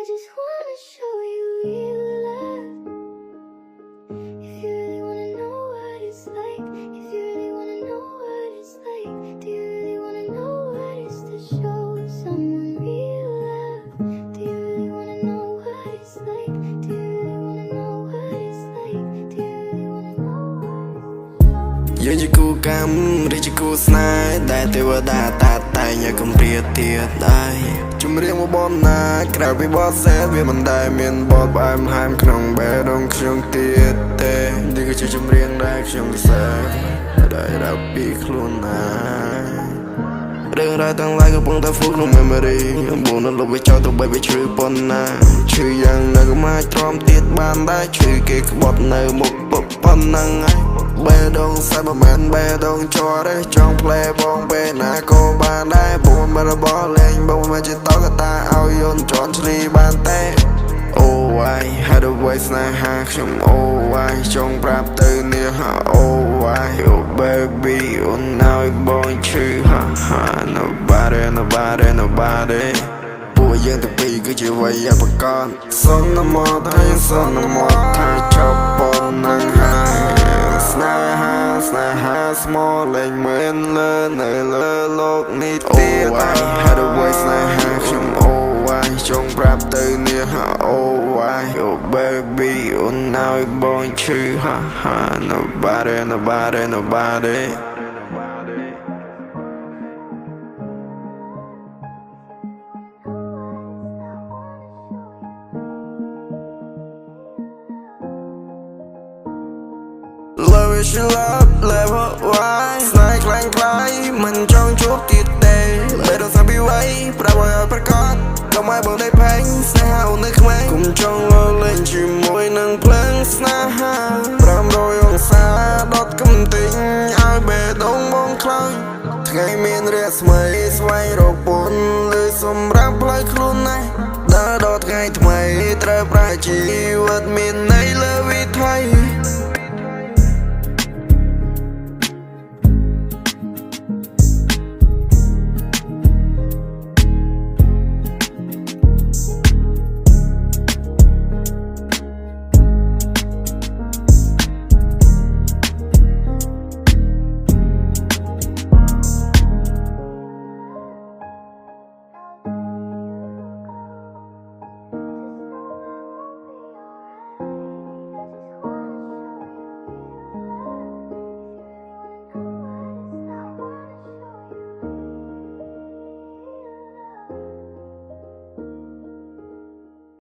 just wanna show you real love. If you really wanna know what it's like, if you really wanna know what it's like, do you really wanna know what it's to show someone real love? Do you really wanna know what it's like? Do you really wanna know what it's like? Do you really wanna know what it's like? យើងជាគូកម្មឬជាគូស្នេហ៍ដែលទេវតាតាតែងឲ្យគំរាទៀតដែរជំរាបមកបំណាក្រៅពីបទសែនវាមិនដែលមានបទផ្អែមល្ហែមក្នុងបេះដូងខ្ញុំទៀតទេនេះគឺជាចម្រៀងដែលខ្ញុំពិសេសដែលរាប់ពីខ្លួនណារឿងរ៉ាវទាំងឡាយកំពុងតែហ្វូក្នុង memory កំពុងតែលុបវាចោលទៅបីវាឈឺប៉ុណ្ណាឈឺយ៉ាងនៅក៏មិនអាចទ្រាំទៀតបានដែរឈឺគេក្បត់នៅមុខប៉ុណ្ណឹងហើយបេះដូងសាច់មិនមែនបេះដូងជ័រទេចង់ផ្លែបងពេលណាក៏បានដែរព្រោះមិនរបស់លេងបងមិនជាតកតាឲ្យយន់ជន់ឆ្លីបានទេអូវាយហើយទៅវាយស្នេហាខ្ញុំអូវាយចង់ប្រាប់ទៅនេះហាអូវាយអូ baby អូនឲ្យបងឈឺហា nobody ពួកយើងទាំងពីរគឺជាវ័យបកនសន្មតហើយសន្មតថាចប់ប៉ុណ្ណឹងហើយស្នេហាស្មោះលេងមិនលើនៅលើលោកនេះទៀតហើយទៅវាយស្នេហាខ្ញុំអូវាយចង់ប្រាប់ទៅនេះហាអូវាយអូ baby អូនឲ្យបងឈឺហា nobody Love is your love, level why ស្នេហ៍ខ្លាំងខ្លាយមិនចង់ជួបទៀតទេមិនរសាពីវ័យប្រាប់ឲ្យប្រកាសកុំឲ្យបងได้ផេងស្នេហាអូននៅក្មេងគុំចង់លេងជាមួយនឹងភ្លើងស្នេហា500អង្សាដុតកំទិញឲ្យបេះដូងបងខ្លោចថ្ងៃមានរាស្មីស្វែងរកពុនឬសម្រាប់ផ្លូវខ្លួនណាស់ដើរដល់ថ្ងៃថ្មីត្រូវប្រាជី